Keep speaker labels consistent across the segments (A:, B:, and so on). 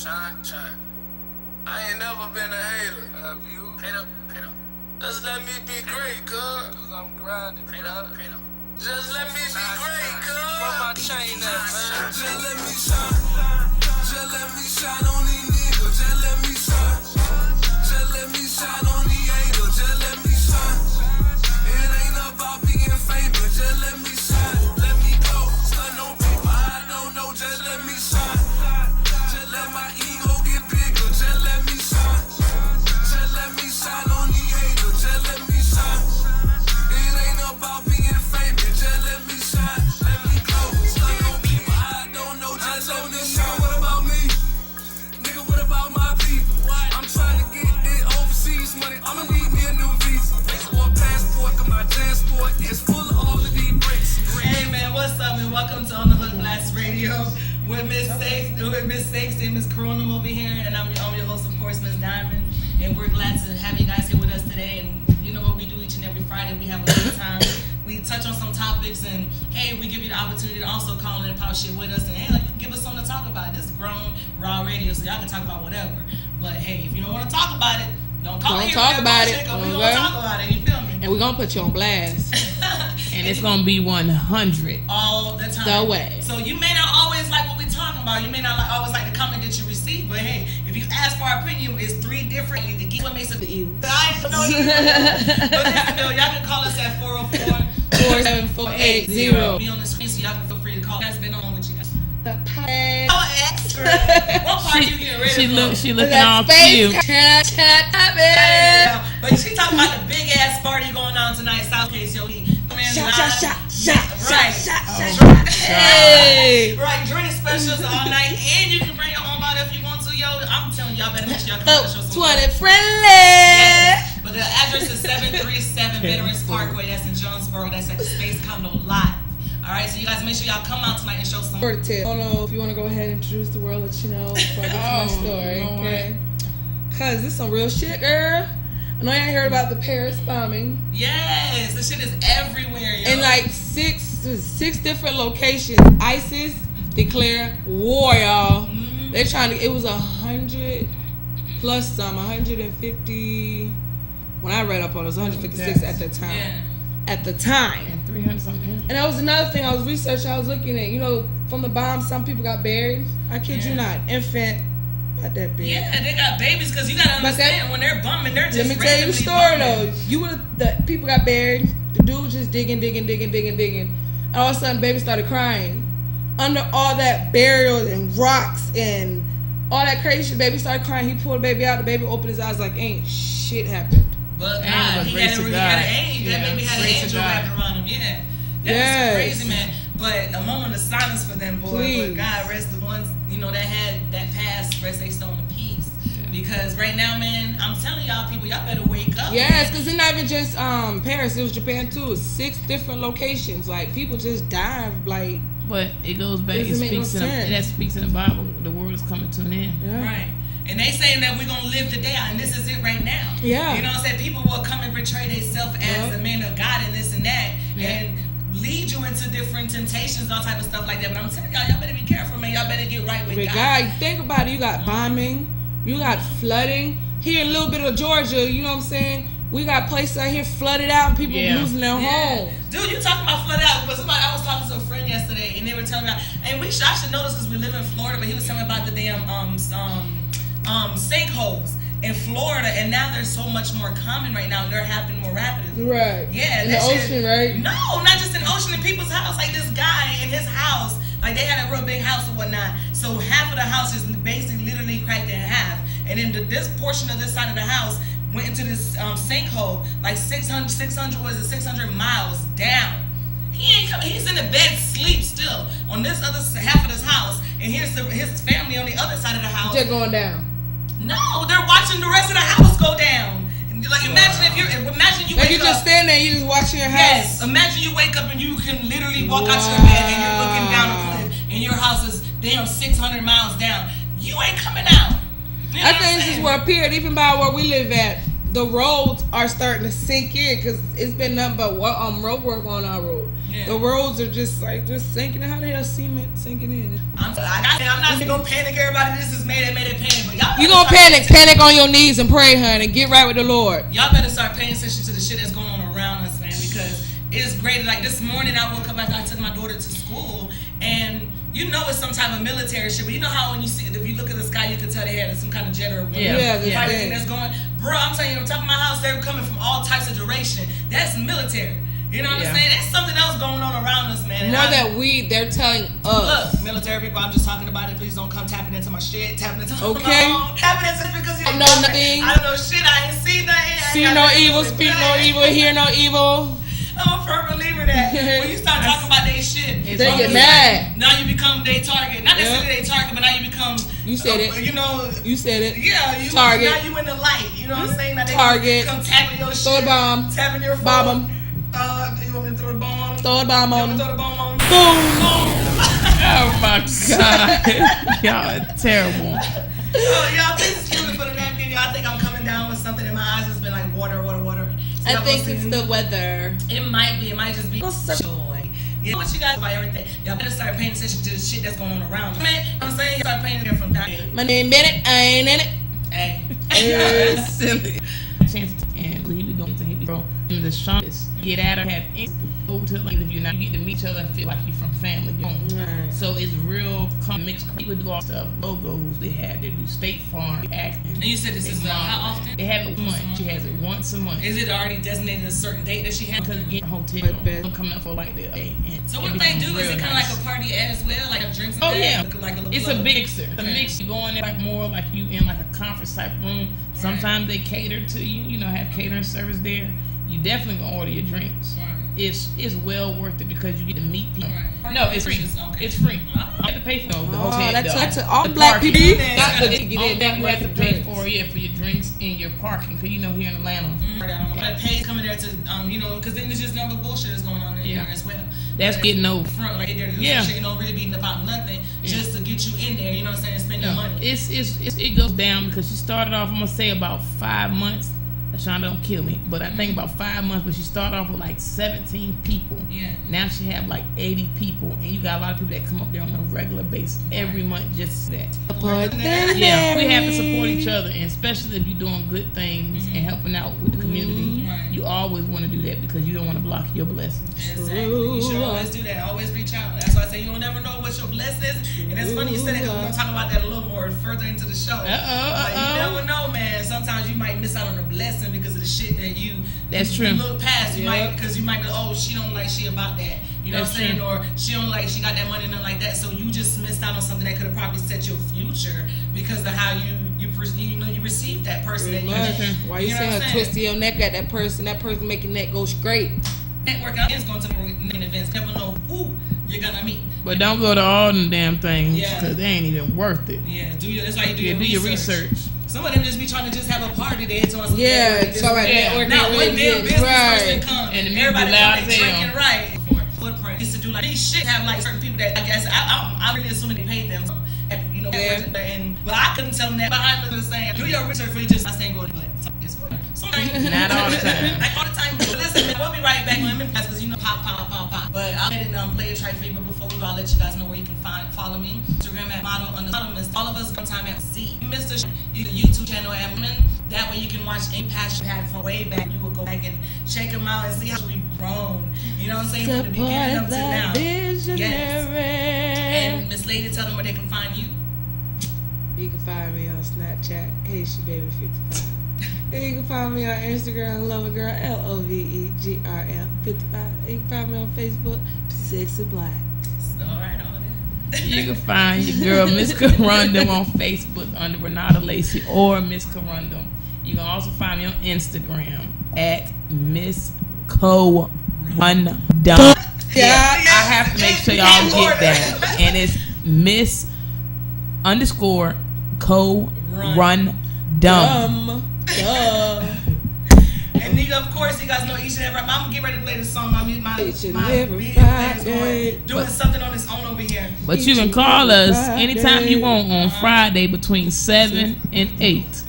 A: Shine. I ain't never been a hater. Have you? Hater. Just let me be great, cuz I'm grinding. Hater. Just let me be great, cuz. Run my chain up, man. Just let me shine. Just let me shine on these niggas. Just let me shine. Just let me shine on these haters. Just let me shine. It ain't about being famous. Just let me shine. Let me go. Stun on people I don't know. Just let me shine. Just let my ego get bigger. Just let me shine. Just let me shine on these haters. Just let me shine. It ain't about being famous. Just let me shine. Let me go. Stun on people I don't know. Just let me shine. What about me? Nigga, what about my people? I'm trying to get this overseas money. I'ma need me a new visa. Or passport, cause my transport is full of all of these bricks.
B: Hey man, what's up, and welcome to On the Hook Blast Radio with Miss Six and Miss Coronum over here, and I'm your host, of course, Miss Diamond, and we're glad to have you guys here with us today. And you know what we do each and every Friday? We have a good time. We touch on some topics, and hey, we give you the opportunity to also call in and pop shit with us, and hey, give us something to talk about. This is grown, raw radio, so y'all can talk about whatever. But hey, if you don't want to talk about it, don't call
C: Don't
B: here.
C: talk about it.
B: We gonna talk about it. You feel me?
C: And we're gonna put you on blast. And it's gonna be 100
B: all the time.
C: The way.
B: So you may not always like what we're talking about. You may not always like the comment that you receive. But hey, if you ask for our opinion, it's 3 different. The geek what makes it
C: evil.
B: I don't know you. But listen, though, y'all can call us at 404-474-80. Be on the screen, so y'all can feel free to call. What's been on with you guys? Oh, extra. What part you getting ready for?
C: She looking all cute.
B: But she talking about the big ass party going on tonight, South Case, yo. Hey. Right, drink specials all night, and you can bring your own bottle if you want to, yo. I'm telling y'all, better make sure y'all come to the show.
C: 20 friendly.
B: Yes. But the address is 737 Veterans Parkway. That's in Jonesboro. That's at the Space Condo Live. All right, so you guys make sure y'all come out tonight and show some.
C: I don't know if you want to go ahead and introduce the world, let you know before I get to my story, okay? Because this is some real shit, girl. I know y'all heard about the Paris bombing.
B: Yes, the shit is everywhere, yo.
C: In like six different locations, ISIS declared war, y'all. Mm-hmm. They're trying to. It was 100 plus some, 150. When I read up on it, was 156 at the time.
B: Yeah.
C: At the time.
D: And 300 something.
C: And that was another thing I was researching. I was looking at, from the bomb, some people got buried. I kid you not, infant. Not that big.
B: Yeah, they got babies because you gotta understand when they're bumming, they're just.
C: Let me tell you the story though. The people got buried. The dude was just digging, and all of a sudden, baby started crying. Under all that burial and rocks and all that crazy shit, baby started crying. He pulled the baby out. The baby opened his eyes like ain't shit happened.
B: But God, he had an angel. That baby had an angel wrapped around him. Yeah, that was crazy, man. But a moment of silence for them, boy.
C: Please.
B: But God rest the ones that had that past, rest they soul in peace. Yeah. Because right now, man, I'm telling y'all, people, y'all better wake up.
C: Yes, because it's not even just Paris. It was Japan too. 6 different locations. Like people just died. Like,
D: but it goes back. It speaks in the Bible. The world is coming to an end.
C: Yeah.
B: Right. And they saying that we're gonna live the day out, and this is it right now.
C: Yeah.
B: You know what I'm saying? People will come and portray themselves as a man of God and this and that, and lead you into different temptations, all type of stuff like that. But I'm telling y'all better be careful, man. Y'all better get right with God.
C: Think about it. You got bombing, you got flooding. Here in a little bit of Georgia, you know what I'm saying? We got places out here flooded out and people losing their homes.
B: Dude, you talking about flooded out, but I was talking to a friend yesterday, and they were telling me, and I should know this because we live in Florida, but he was telling me about the damn sinkholes in Florida, and now they're so much more common right now. They're happening more rapidly.
C: Right.
B: Yeah.
C: In the ocean, right?
B: No, not just in the ocean. In people's house. Like this guy in his house, like they had a real big house and whatnot. So half of the house is basically literally cracked in half, and then this portion of this side of the house went into this sinkhole, like 600 miles down. He ain't coming. He's in the bed, sleep still on this other half of this house, and here's his family on the other side of the house.
C: They're going down.
B: No, they're watching the rest of the house go down. Like imagine you
C: like
B: wake
C: you just
B: up,
C: stand there, you just watching your house.
B: Yes, imagine you wake up and you can literally walk out your bed and you're looking down a cliff, and your house is damn 600 miles down. You ain't coming out. You know
C: I think this is where period, even by where we live at, the roads are starting to sink in because it's been nothing but road work on our road. Yeah. The roads are just sinking. How the hell cement sinking in?
B: I'm not gonna panic. Everybody, this is made it panic. But y'all,
C: you gonna panic on your knees and pray, honey. Get right with the Lord.
B: Y'all better start paying attention to the shit that's going on around us, man. Because it's great. Like this morning, I woke up after I took my daughter to school, and you know it's some type of military shit. But you know how when you see, if you look at the sky, you can tell they had some kind of jet or everything that's going. Bro, I'm telling you, on top of my house, they're coming from all types of direction. That's military. You know what I'm saying? There's something else going on around us, man.
C: They're telling us.
B: Look, military people, I'm just talking about it. Please don't come tapping into my shit. Tapping into my
C: phone.
B: Tapping into because you
C: don't know nothing.
B: I don't know shit. I ain't seen nothing.
C: See no evil, speak no evil, hear no evil.
B: I'm a firm believer that when you start talking about their shit,
C: they get mad.
B: Now you become their target. Not necessarily their target, but now you become.
C: You said it.
B: You know.
C: You said it.
B: Yeah. You
C: target.
B: Now you in the light. You know what I'm saying? Now they
C: target.
B: Come tapping your shit.
C: Throw a bomb.
B: Tapping your phone.
C: Bomb them.
B: You want me to throw the bomb on?
C: Throw a bomb on them.
B: Throw the bomb on them?
C: Boom.
D: Oh my God. Y'all are terrible.
B: Y'all, please excuse me for the napkin. Y'all think I'm coming down with something in my eyes. It's been like water. So
C: I think it's the weather.
B: It might be. It might just be joy. You know what you guys about everything. Y'all better start paying attention to the shit that's going on around. Man, you know what I'm saying? Start paying attention from down.
C: My name Bennett. I ain't in it.
B: Hey.
D: Silly. And he be doing to hit bro. And the strongest get at her have over to like if you're not, you get to meet each other and feel like you're from family.
C: Right.
D: So it's real mixed. People do all stuff. Logos they do State Farm acting.
B: And you said this is how often?
D: They have it once. She has it once a month.
B: Is it already designated a certain date that she has?
D: Because you get a hotel. I'm coming up for like that.
B: So what they do is it kind of like a party as well, like a drinks.
D: Oh yeah,
B: like
D: it's a mixer. The mix you go in there like more like you in like a conference type room. Sometimes they cater to you. You know, have catering service there. You definitely gonna order your drinks.
B: Right.
D: It's well worth it because you get to meet people.
B: Right.
D: No, it's free. Okay. It's free. You have to pay for the hotel.
C: That's all black people.
D: You have to pay for your drinks and your parking because you know here in Atlanta.
B: But pay coming there to because then there's just no bullshit that's going on in there as well.
D: That's getting over.
B: Front like there to do some shit, really beating about nothing just to get you in there. You know what I'm saying? Spend your money.
D: It goes down because she started off. I'm gonna say about 5 months. Shonda don't kill me, but I think about 5 months. But she started off with like 17 people.
B: Yeah.
D: Now she have like 80 people, and you got a lot of people that come up there on a regular basis every month just that. Yeah, we have to support each other, and especially if you're doing good things and helping out with the community.
B: Right.
D: You always want to do that because you don't want to block your blessings.
B: Exactly. You should always do that. Always reach out. That's why I say you'll never know what your blessing is. And it's funny you said that because we're gonna talk about that a little more further into the show. But you never know, man. Sometimes you might miss out on a blessing because of the shit that you look past. You might because you might be she don't like she about that. You know what I'm saying? Or she don't like she got that money and nothing like that. So you just missed out on something that could have probably set your future because of how you received that person that you
C: why you saying twist your neck at that person making that go straight.
B: Networking is going to main events. Never know who you're gonna meet.
D: But don't go to all them damn things because they ain't even worth it.
B: Yeah, that's why you do
D: your research.
B: Some of them just be trying to just have a party. They doing some
C: networking.
B: Now one damn business person come
D: and
B: everybody come drinking right. Footprint used to do like these shit have like certain people that I guess I really assuming they paid them. But I couldn't tell them that behind the saying do your research for you just I saying go but it's good.
D: Not all the time.
B: Like all the time. But listen, man, we'll be right back on because pop. But I'll let it play a try for you. But before we go, I'll let you guys know where you can follow me. Instagram at model anonymous. All of us one time at Z. Mr. YouTube channel at Women. That way you can watch any past you had from way back. You will go back and check them out and see how we've grown. You know what I'm saying? From the beginning up to now. Yes. And Miss Lady, tell them where they can find you.
C: You can find me on Snapchat, HeySheBaby55. And you can find me on Instagram, Lovergirl, LOVEGRL 55. You can find me on Facebook, Sexy Black.
B: All right, all that.
D: You can find your girl Miss Corundum on Facebook under Renata Lacey or Miss Corundum. You can also find me on Instagram at Miss Corundum. I have to make sure y'all get that. And it's Miss _ Corundum.
B: And of course, you guys know each and every. I'm gonna get ready to play this song. My business is doing something on its own over here.
D: But you can call us anytime you want on Friday between 7 and 8.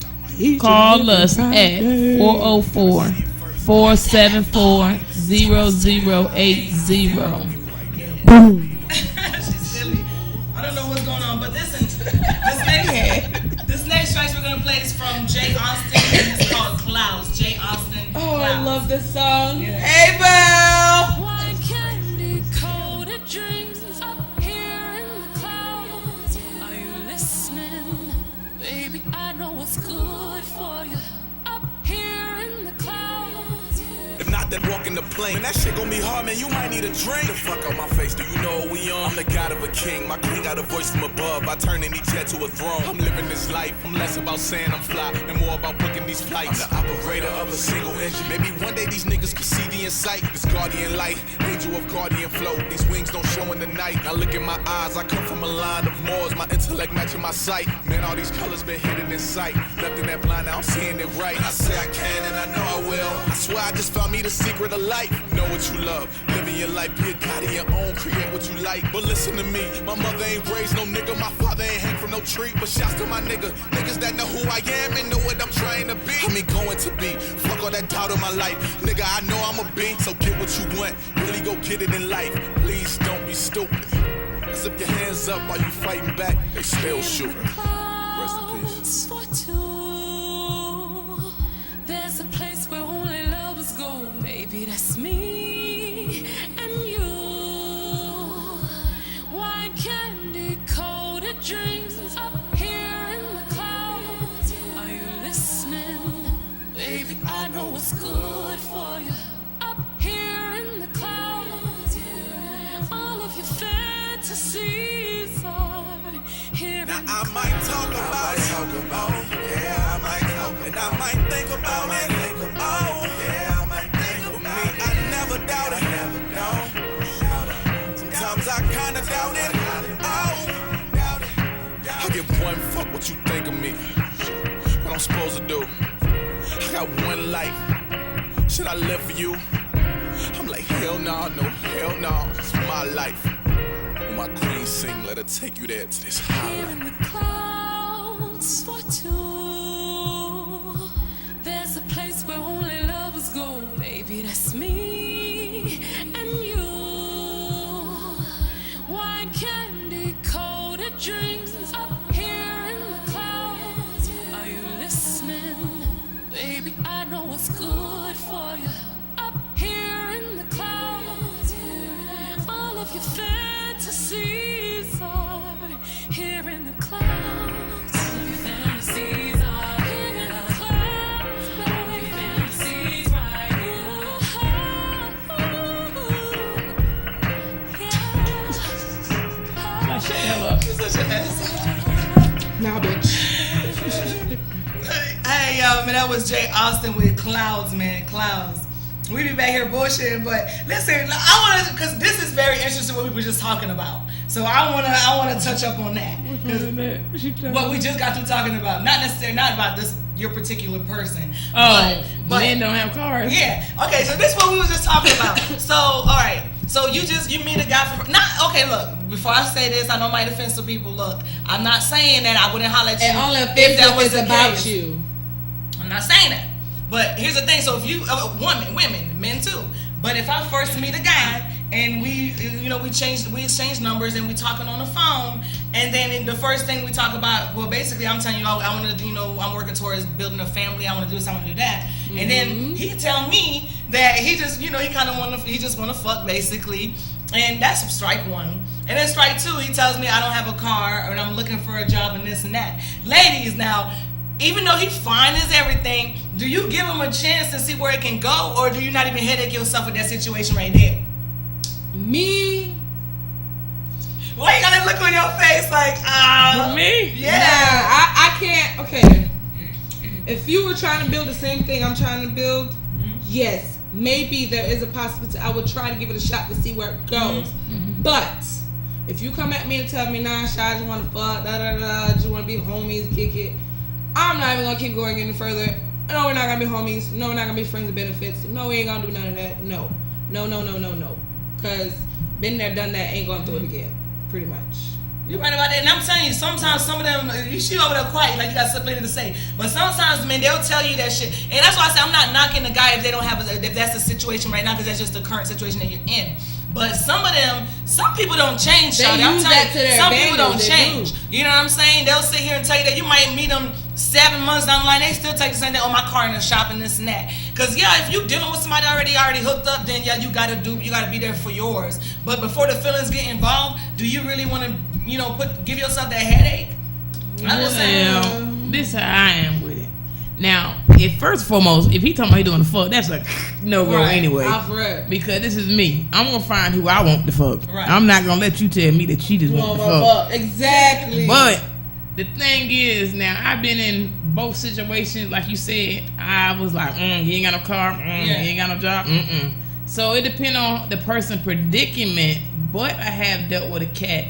D: Call us at 404-474-0080.
C: Boom.
B: She's silly. I don't know what's going on, but listen, this next track we're gonna play is from Jay Austen, and it's called Clouds. Jay Austen.
C: Oh,
B: Clouds.
C: I love this song.
B: Yeah.
C: Hey, Belle.
A: White candy coated dreams up here in the clouds. Are you listening? Baby, I know what's good for you. Up here in the clouds.
E: If not, then walk in the plane. Man, that shit gon' be hard, man. You might need a drink. The fuck out my face. Do you know what we on? I'm the god of a king. My queen got a voice from above. I turn any jet to a throne. I'm living this life. I'm less about saying I'm fly and more about booking these flights. I'm the operator of a single engine. Maybe one day these niggas can see the insight. This guardian light, angel of guardian flow. These wings don't show in the night. Now look in my eyes. I come from a line of Moors. My intellect matching my sight. Man, all these colors been hidden in sight. Left in that blind, now I'm seeing it right. I say I can and I know I will. I swear I just found me the secret of life. Know what you love. Living your life. Be a god of your own. Create what you like. But listen to me. My mother ain't raised no nigga. My father ain't hang from no tree. But shouts to my nigga. Niggas that know who I am and know what I'm trying to be. I mean going to be. Fuck all that doubt in my life. Nigga, I know I'm a beat. So get what you want. Really go get it in life. Please don't be stupid. Cause if your hands up while you fighting back, they still shooting. Rest in peace.
A: For two, there's a place where only lovers go. Baby, that's me and you. White candy coated dreams up here in the clouds. Are you listening? Baby, I know what's good for you. Up here in the clouds. All of your fantasies are here.
E: Now I might talk about it. Yeah, I might talk. And I might think about it. Oh, yeah, I might think about me, I never doubt it. Sometimes I kinda doubt it. Oh, I give one fuck what you think of me. What I'm supposed to do. I got one life. Should I live for you? I'm like, hell no, hell no. It's my life. When my queen sing, let her take you there to this high
A: here in the clouds for two. There's a place where only lovers go. Baby, that's me and you. White candy coated dreams up here in the clouds. Are you listening? Baby, I know what's good for you. Up here in the clouds. All of your fantasies are here in the clouds. All of your fantasies are here in the clouds. All your fantasies right here.
D: Now shut the hell up.
B: You're such an ass.
C: Nah, bitch.
B: Hey, yo, man, that was Jay Austen with Clouds, man. Clouds. We be back here bullshitting, but listen, I want to, because this is very interesting what we were just talking about. So I want to touch up on that. What we just got through talking about, not about this your particular person.
D: Oh,
B: but
D: men don't have cars.
B: Yeah. Okay, so this is what we was just talking about. So, all right. So you meet a guy for look, before I say this, I know it might offend some people. Look, I'm not saying that I wouldn't holler at you.
C: And only
B: if
C: offensive
B: that was
C: is
B: the
C: about
B: case.
C: you.
B: I'm not saying that. But here's the thing. So if you, women, men too. But if I first meet a guy and we exchange numbers and we talking on the phone, and then the first thing we talk about, well, basically I'm telling you, I want to, I'm working towards building a family. I want to do this. I want to do that. Mm-hmm. And then he tell me that he just, he just want to fuck basically, and that's strike one. And then strike two, he tells me I don't have a car and I'm looking for a job and this and that. Ladies, now, even though he's fine as everything, do you give him a chance to see where it can go, or do you not even headache yourself with that situation right there?
C: Me?
B: Why you got that look on your face like,
D: For me?
B: Yeah.
C: Nah, I can't. Okay. If you were trying to build the same thing I'm trying to build, yes, maybe there is a possibility. I would try to give it a shot to see where it goes. Mm-hmm. But if you come at me and tell me, nah, Shy, I just want to fuck, just want to be homies, kick it, I'm not even going to keep going any further. No, we're not going to be homies. No, we're not going to be friends with benefits. No, we ain't going to do none of that. No. Because been there, done that, ain't going to do it again. Pretty much.
B: You're right about that. And I'm telling you, sometimes some of them, you see over there quiet, like you got something to say. But sometimes, man, they'll tell you that shit. And that's why I say I'm not knocking the guy if they don't have, if that's the situation right now, because that's just the current situation that you're in. But some people don't change.
C: They use that to their
B: some people don't
C: advantage,
B: change. You know what I'm saying? They'll sit here and tell you that you might meet them 7 months down the line. They still take the same thing on my car and shopping this and that. Cause yeah, if you dealing with somebody already hooked up, then yeah, you gotta be there for yours. But before the feelings get involved, do you really want to, give yourself that headache? I'm just saying.
D: This is how I am with it. Now, first and foremost, if he talking about he doing the fuck, that's a no go anyway. Because this is me. I'm gonna find who I want to fuck. Right. I'm not gonna let you tell me that she just want to fuck.
C: Exactly.
D: But the thing is, now I've been in both situations. Like you said, I was like, you ain't got no car, you ain't got no job, So it depends on the person predicament. But I have dealt with a cat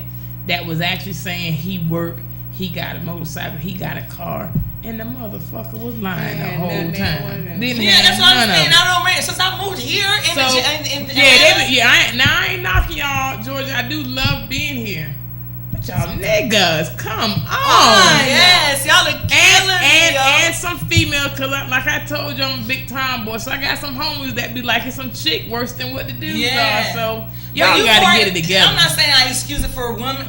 D: that was actually saying he worked, he got a motorcycle, he got a car, and the motherfucker was lying the whole time.
B: That's what I'm saying. I don't mean since I moved here
D: I ain't knocking y'all, Georgia. I do love being here. But y'all niggas, come on.
B: Yes, y'all are killing me,
D: and some female, cause like I told you, I'm a big time boy, so I got some homies that be liking some chick worse than what the dudes are. So y'all gotta get it together.
B: I'm not saying I excuse it for a woman,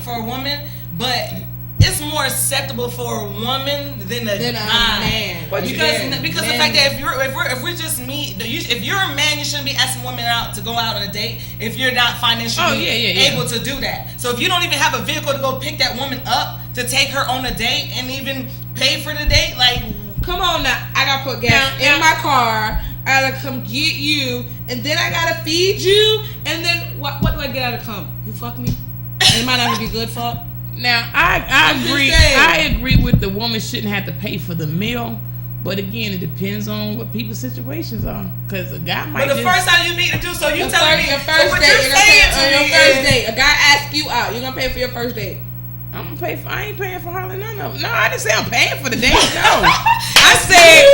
B: but it's more acceptable for a woman than a man. Because the fact that if we just meet, if you're a man, you shouldn't be asking women out to go out on a date if you're not financially able to do that. So if you don't even have a vehicle to go pick that woman up to take her on a date and even pay for the date, like,
C: come on now, I gotta put gas in my car. I gotta come get you, and then I gotta feed you, and then what do I get out of come? You fuck me? And it might not be good fuck.
D: Now I agree. I agree with the woman shouldn't have to pay for the meal, but again, it depends on what people's situations are. Because a guy might.
B: But the first time you meet a dude, so you telling me
C: your first date, a guy asks you out, you're gonna pay for your first date.
D: I'm gonna pay for. I ain't paying for hardly none of them. No, I didn't say I'm paying for the date. No, I said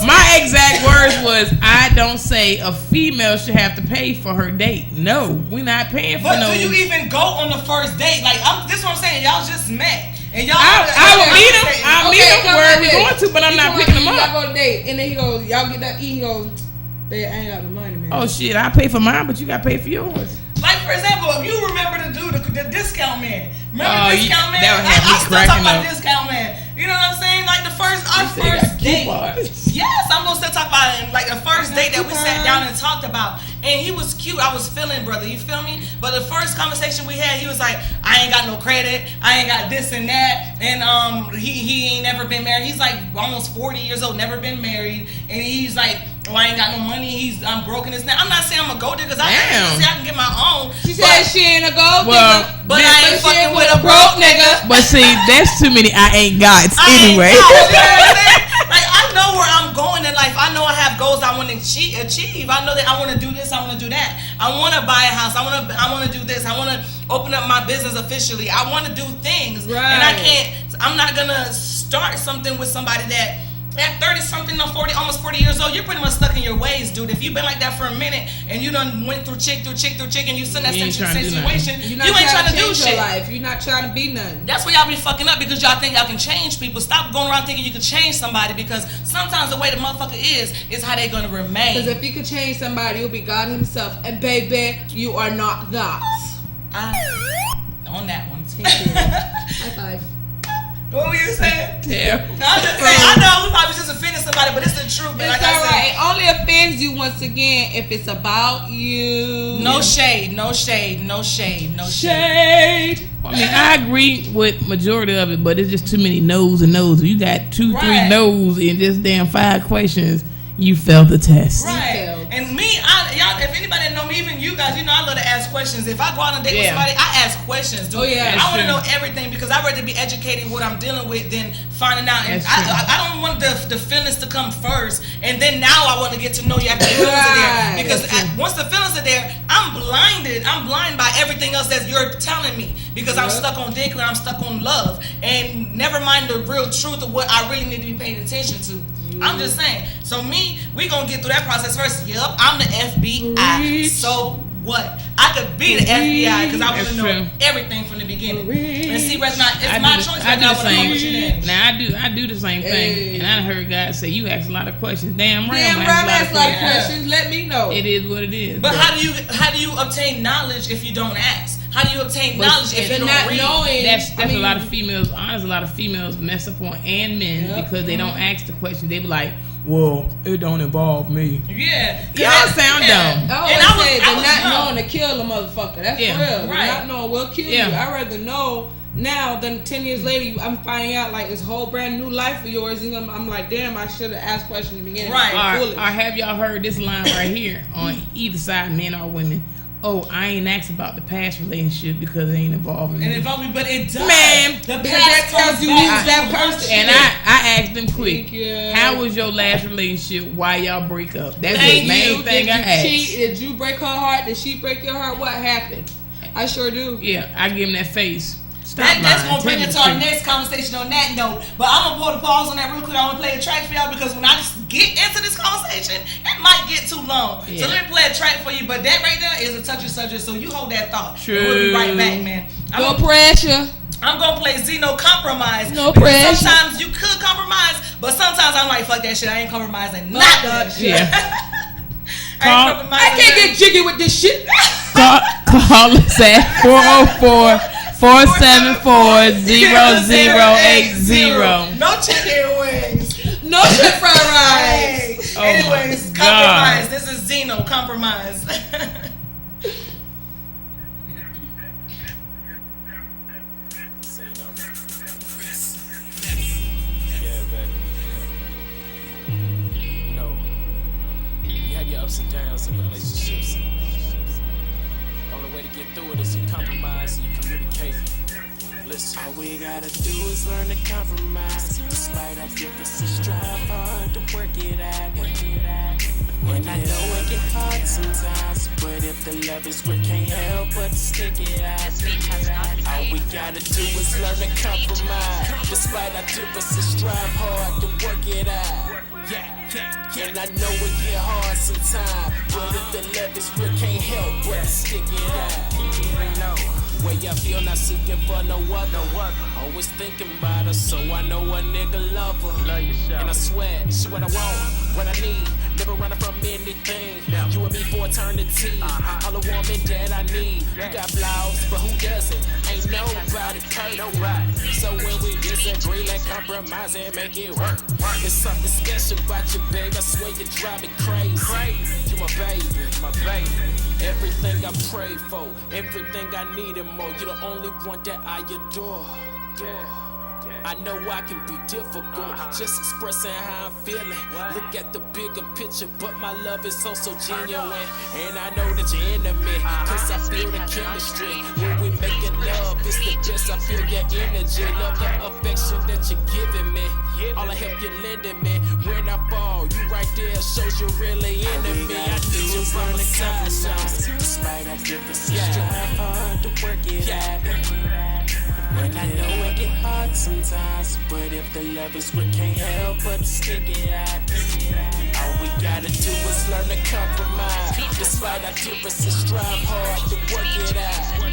D: my exact words was I don't say a female should have to pay for her date. No, we're not paying for no.
B: But do you even go on the first date? Like, this is what I'm saying. Y'all just met. And y'all,
D: I will meet him. I'll meet him where we going to, but I'm not picking him up.
C: Y'all go on a date, and then he goes, y'all get that eat. He goes, babe, I ain't got the money, man.
D: Oh shit, I pay for mine, but you got to pay for yours.
B: Like, for example, if you remember the discount man. Remember the discount man?
D: That would have me
B: still talk about discount man. You know what I'm saying? Like our first date. Yes, I'm gonna still talk about it. Like the first date that we sat down and talked about. And he was cute. I was feeling, brother. You feel me? But the first conversation we had, he was like, I ain't got no credit. I ain't got this and that. And he ain't never been married. He's like almost 40 years old, never been married. And he's like, I ain't got no money. I'm broken this now. I'm not saying I'm a gold digger because I can get my own.
C: She said she ain't a gold digger.
B: But I ain't fucking with a broke nigga.
D: But see, that's too many I ain't gots anyway.
B: You know what I'm saying? Like, I know where I'm going in life. I know I have goals I want to achieve. I know that I want to do this. I want to do that. I want to buy a house. I want to do this. I want to open up my business officially. I want to do things. Right. And I'm not going to start something with somebody that at 30-something or 40, almost 40 years old, you're pretty much stuck in your ways, dude. If you've been like that for a minute and you done went through chick, and you still in that same situation, you ain't trying to do shit.
C: Life. You're not trying to be nothing.
B: That's why y'all be fucking up because y'all think y'all can change people. Stop going around thinking you can change somebody because sometimes the way the motherfucker is how they gonna remain.
C: Because if you could change somebody, you'll be God himself. And baby, you are not God.
B: On that one.
C: High five.
B: What were you saying?
D: Yeah.
B: I'm just saying, I know we probably just offended somebody, but it's the truth.
C: It's like alright. It only offends you once again if it's about you.
B: No shade. I
D: mean, I agree with majority of it, but it's just too many no's and no's. You got 2-3 no's in just damn 5 questions. You failed the test.
B: Right. And me, y'all, if anybody know me, even you guys, you know I love to ask questions. If I go out on a date with somebody, I ask questions, dude.
C: Oh, yeah.
B: I want to know everything because I'd rather be educated what I'm dealing with than finding out. And I don't want the feelings to come first, and then now I want to get to know you after the feelings are there. Because once the feelings are there, I'm blinded. I'm blind by everything else that you're telling me because I'm stuck on dick and I'm stuck on love. And never mind the real truth of what I really need to be paying attention to. I'm just saying. So we gonna get through that process first. Yup, I'm the FBI. So what? I could be the FBI because I want to know
D: true.
B: everything from the beginning. And see, it's my choice. I do the same.
D: Now I do the same thing, and I heard guys say you ask a lot of questions. Damn right,
C: I ask a lot of questions. Let me know.
D: It is what it is.
B: But how do you obtain knowledge if you don't ask? How do you obtain knowledge if you don't read?
C: Knowing,
D: that's a lot of females. Honestly, a lot of females mess up on and men because they don't ask the question. They be like, well, it don't involve me.
B: Yeah.
D: Y'all sound dumb.
C: I always say the not knowing to kill a motherfucker. That's for real.
B: Right.
C: Not knowing will kill you. I'd rather know now than 10 years later I'm finding out like this whole brand new life of yours. And I'm like, damn, I should have asked questions in the beginning.
B: Right.
D: Or have y'all heard this line right here on either side, men or women? Oh, I ain't asked about the past relationship because it ain't involving me.
B: But it does.
D: Man,
B: the
C: past tells you use that person.
D: And I asked them quick, how was your last relationship? Why y'all break up? That's the main thing I asked.
C: Did you break her heart? Did she break your heart? What happened? I sure do.
D: Yeah, I give them that face.
B: That's going to bring it to our next conversation on that note. But I'm going to put a pause on that real quick. I want to play a track for y'all because when I just get into this conversation, it might get too long. Yeah. So let me play a track for you. But that right there is a touchy subject, so you hold that thought.
D: True.
B: We'll be right back, man.
C: No pressure.
B: I'm going to play Zeno Compromise.
C: No pressure.
B: Sometimes you could compromise, but sometimes I'm like, fuck that shit. I ain't compromising. Not that shit.
D: Yeah.
C: I can't get jiggy with this shit.
D: Call us at 404-474-0080.
B: No chicken wings.
C: No shit fried rice.
B: Hey. Anyways, compromise. This is Zeno Compromise.
A: Ups and downs in relationships. Only way to get through it is you compromise and you communicate. Listen. All we gotta do is learn to compromise. Despite our differences, strive hard to work it out. And I know it get hard sometimes, but if the love is real, can't help but stick it out. All we gotta do is learn to compromise. Despite our differences, strive hard to work it out. And I know it get hard sometimes, but if the love is real, can't help but stick it out. Way I feel, not seeking for no other. Always thinking about her, so I know a nigga love her. And I swear, she what I want, what I need. Never running from anything. You and me for eternity. All the woman that I need. You got flaws, but who doesn't? Ain't nobody perfect. So when we disagree, let's compromise and make it work. There's something special about you, babe. I swear you drive me crazy. You my baby. Everything I pray for, everything I need and more. You're the only one that I adore. I know I can be difficult, just expressing how I'm feeling. Look at the bigger picture, but my love is so genuine. And I know that you're into me, cause I feel the chemistry. When we making love, it's the best. I feel your energy, love the affection that you're giving me. All the help you're lending me. When I fall, you right there, shows you're really into me. I do is learn to compromise. Despite our differences, strive hard to work it out. And I know it get hard sometimes, but if the love is real, can't help but stick it out. All we gotta do is learn to compromise. Despite our differences, strive hard to work it out.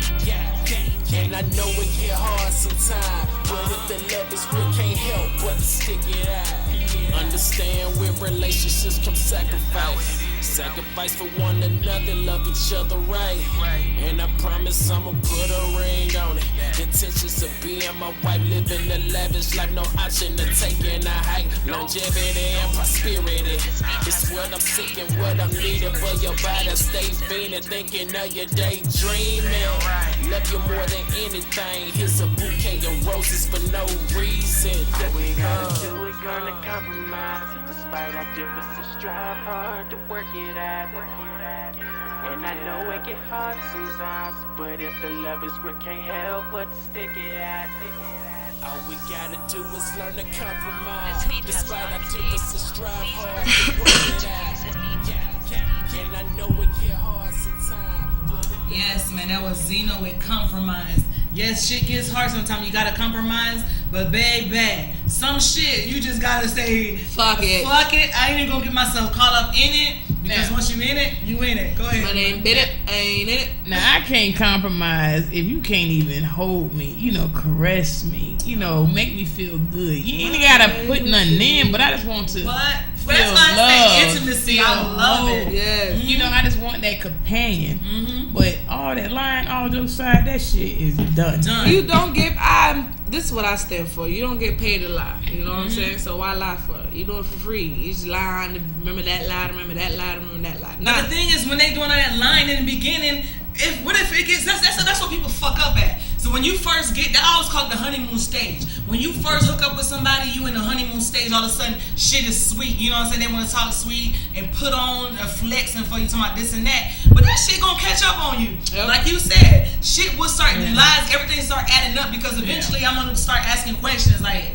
A: And I know it get hard sometimes, but if the love is real, can't help but stick it out. Understand with relationships come sacrifice. Sacrifice for one another, love each other right. And I promise I'ma put a ring on it. Intentions of being my wife, living a lavish life, no option to taking a hike. Longevity and prosperity, it's what I'm seeking, what I'm needing for your body. Stay feeling, thinking of your daydreaming. Love you more than anything. Here's a bouquet of roses for no reason. All we gotta do is learn to compromise. Despite our differences, strive hard to work it out. And I know it get hard sometimes, but if the love is real, can't help but stick it out. All we gotta do is learn to compromise. Despite our differences, strive hard to work it out. And I know it get hard sometimes.
B: Yes, man, that was Zeno with Compromise. Yes, shit gets hard sometimes. You gotta compromise, but baby, some shit you just gotta say,
C: fuck it.
B: I ain't even gonna get myself caught up in it. Because once you in it, you in it. Go ahead.
C: But ain't been it, ain't in it.
D: Now I can't compromise if you can't even hold me, caress me, make me feel good. You ain't gotta put nothing in, but I just want to feel
B: that's why
D: love,
B: I say intimacy. I love it.
C: Yes.
D: I just want that companion. But all that lying, all jokes aside, that shit is done.
C: You don't get. This is what I stand for. You don't get paid to lie. You know what I'm saying? So why lie for it? You do it for free. You just lying to remember that lie, remember that lie, remember that lie.
B: Now the thing is, when they doing all that lying in the beginning, what if it gets? That's what people fuck up at. So when you first get, I always call it the honeymoon stage. When you first hook up with somebody, you in the honeymoon stage. All of a sudden, shit is sweet. You know what I'm saying? They want to talk sweet and put on a flex and for you talking about this and that. But that shit gonna catch up on you. Yep. Like you said, shit will start lies. Everything start adding up because eventually I'm gonna start asking questions like,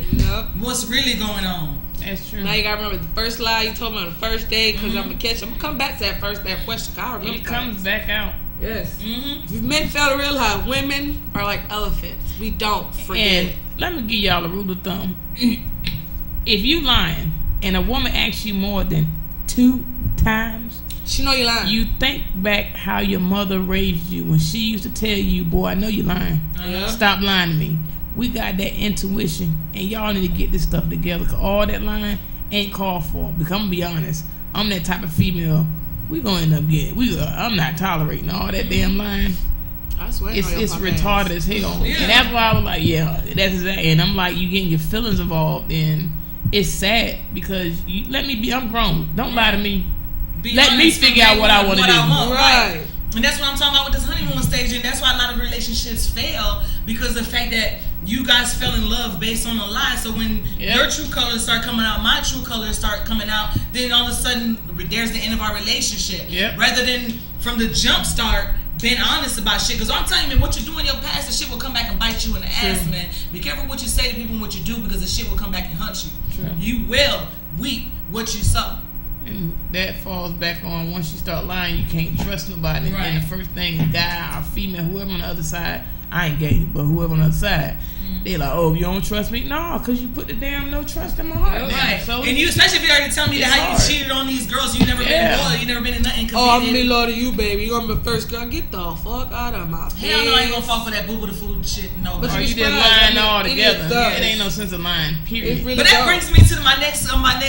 B: what's really going on?
D: That's true.
C: Now you gotta remember the first lie you told me on the first day because I'm gonna catch. I'm gonna come back to that question. I remember
D: it comes back out.
C: Yes. Men fail to realize women are like elephants. We don't forget.
D: And let me give y'all a rule of thumb. If you lying and a woman asks you more than 2 times,
C: she know you lying.
D: You think back how your mother raised you when she used to tell you, boy, I know you lying. Stop lying to me. We got that intuition, and y'all need to get this stuff together because all that lying ain't called for. Because I'm going to be honest, I'm that type of female. We gonna end up getting. I'm not tolerating all that damn lying.
C: I swear,
D: it's retarded as hell, and that's why I was like, that's exactly. And I'm like, you getting your feelings involved, and it's sad because you let me be. I'm grown. Don't lie to me. Let me figure out what I want to do.
B: Right. And that's what I'm talking about with this honeymoon stage, and that's why a lot of relationships fail because the fact that you guys fell in love based on a lie. So when your true colors start coming out, my true colors start coming out, then all of a sudden there's the end of our relationship. Rather than from the jump start being honest about shit. Because I'm telling you, man, what you do in your past, the shit will come back and bite you in the ass, man. Be careful what you say to people and what you do because the shit will come back and hunt you. You will reap what you sow.
D: And that falls back on once you start lying, you can't trust nobody. And the first thing, guy or female, whoever on the other side, I ain't gay, but whoever on the other side, they like, oh, you don't trust me? No, because you put the damn no trust in my heart.
B: So and you, especially if you already tell me that how you cheated on these girls, you never been loyal, you never been in nothing committed.
C: Oh, I'm gonna be loyal to you, baby. You're gonna be the first girl. Get the fuck out of my face.
B: Hell no, I ain't gonna fall for that boo the food shit. No,
C: but
D: you just lying all together. It ain't no sense of lying. Period.
B: But that brings me to my next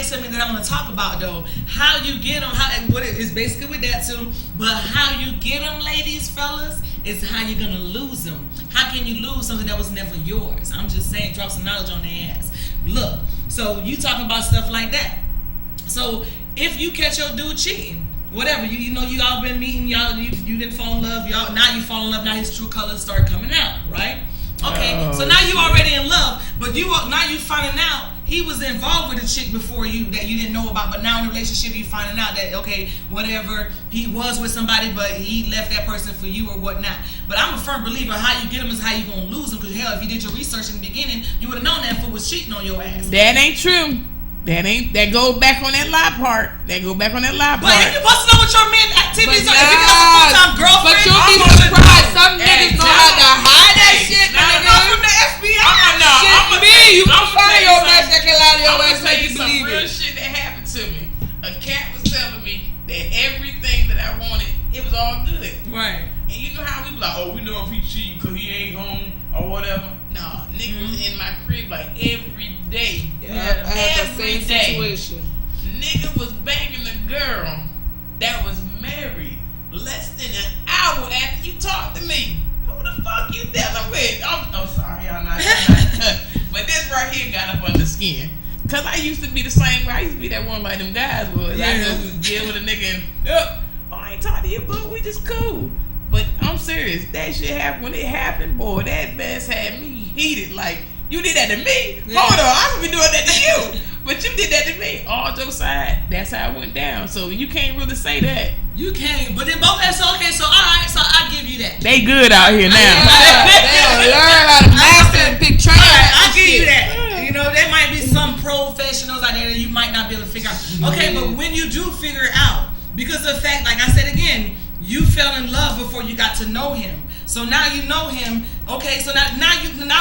B: segment that I'm gonna talk about though. How you get them? What it is basically with that too. But how you get them, ladies, fellas, is how you're gonna lose them. How can you lose something that was never yours? I'm just saying, drop some knowledge on their ass. Look, so you talking about stuff like that. So if you catch your dude cheating, whatever, you know you all been meeting, y'all you didn't fall in love, y'all now you fall in love, now his true colors start coming out, right? Okay, so now you already in love, but now you finding out he was involved with a chick before you that you didn't know about, but now in a relationship you finding out that okay, whatever, he was with somebody, but he left that person for you or whatnot. But I'm a firm believer how you get him is how you gonna lose him. Because hell, if you did your research in the beginning, you would have known that fool was cheating on your ass.
D: That ain't true. That go back on that lie part. But if you busting on with your man activities, if you got a full-time girlfriend,
C: but you'll be surprised. Some niggas know how to hide that shit.
B: From the FBI.
C: You can find your match that can lie to your ass, make you believe
D: it. Real shit that happened to me. A cat was telling me that everything that I wanted, it was all good.
B: Right.
D: And you know how we be like, oh, we know if he cheating because he ain't home or whatever. No, nigga was in my crib like every day.
C: Yeah, I had the same situation.
D: Nigga was banging a girl that was married less than an hour after you talked to me. Who the fuck you dealing with? I'm sorry, y'all not. But this right here got up under skin. Cause I used to be the same way. I used to be that one like them guys was. I go to jail with a nigga and I ain't talking to you, but we just cool. But I'm serious. That shit happened. When it happened, boy, that mess had me heated. Like, you did that to me? Yeah. Hold on, I should be doing that to you. But you did that to me. All jokes aside, that's how it went down. So you can't really say that.
B: You can't. But then both so okay, so alright, so I give you that.
D: They good out here now.
C: They learn how to master and pick trash.
B: I give you that. You know, there might be some professionals out there that you might not be able to figure out. Okay, but when you do figure it out, because of the fact, like I said again, you fell in love before you got to know him. So now you know him. Okay, so now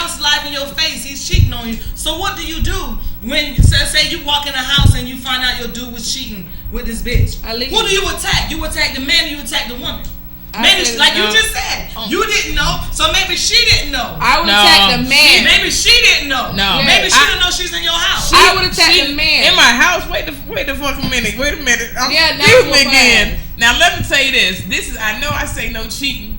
B: it's live in your face. He's cheating on you. So what do you do when say you walk in a house and you find out your dude was cheating with this bitch? Who do you attack? You attack the man or you attack the woman? Maybe, like you just said, you didn't know, so maybe she didn't know.
C: I would attack the man.
B: Maybe she didn't know.
D: No.
B: Maybe she didn't know she's in your house.
C: I would attack the man.
D: In my house? Wait the fucking minute. Wait a minute.
C: Excuse
D: me again. Now let me tell you this. I know I say no cheating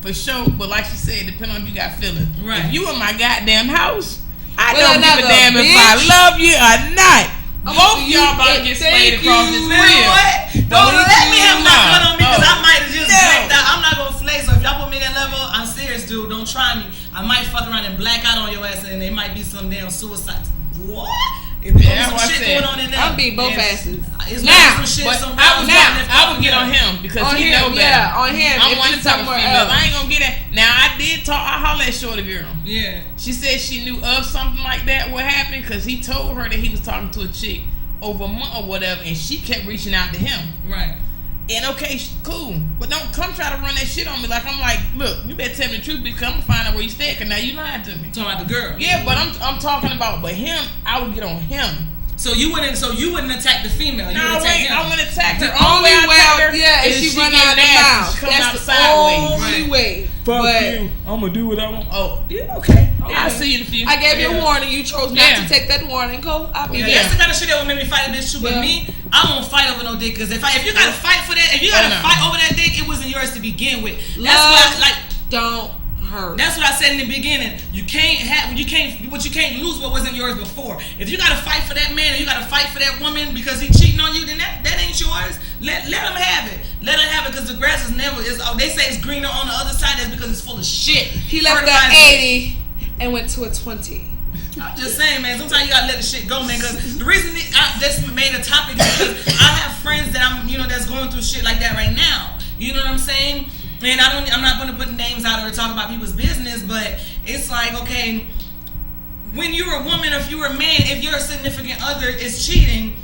D: for sure, but like she said, depending on if you got feelings. Right. If you in my goddamn house, I don't give a damn if I love you or not. Both of y'all about to get slayed across this field.
B: Don't let me have my gun on me because I might have just blacked out. I'm not gonna flay. So if y'all put me in that level, I'm serious, dude. Don't try me. I might fuck around and black out on your ass, and there might be some damn suicide. What? If there's some shit going on in there,
C: I'll beat both asses.
B: Now,
D: I would get on him because he know better.
C: Yeah, on him.
D: I'm one type of female. I ain't gonna get it. Now I did talk. I hollered at Shorty girl.
B: Yeah.
D: She said she knew of something like that. What happened? Because he told her that he was talking to a chick over a month or whatever, and she kept reaching out to him.
B: Right.
D: And okay, cool, but don't come try to run that shit on me. Like I'm like, look, you better tell me the truth because I'm gonna find out where you stay. Cause now you lied to me.
B: Talking about the girl.
D: Yeah, but I'm talking about, but him, I would get on him.
B: So you wouldn't attack the female. You would attack him.
D: I wouldn't attack her.
C: The only way,
D: is
C: she run
D: out
C: the mouth.
D: That's
C: the only way.
D: Fuck you. I'm gonna do what I want. Oh, yeah, okay. I'll see you in a few.
C: I gave you a warning. You chose not to take that warning. Go.
B: That's the kind of shit that would make me fight a bitch too. But me, I won't fight over no dick. Because if you gotta fight for that, if you gotta fight over that dick, it wasn't yours to begin with. That's why,
C: don't hurt.
B: That's what I said in the beginning. You can't lose what wasn't yours before. If you gotta fight for that man or you gotta fight for that woman because he cheating on you, then that ain't yours. Let him have it. Let him have it because the grass is never. They say it's greener on the other side. That's because it's full of shit.
C: He left at 80 and went to a 20.
B: I'm just saying, man. Sometimes you gotta let the shit go, man. Because the reason this made a topic is because I have friends that that's going through shit like that right now. You know what I'm saying? And I'm not gonna put names out or talk about people's business, but it's like, okay, when you're a woman or if you're a man, if your significant other is cheating,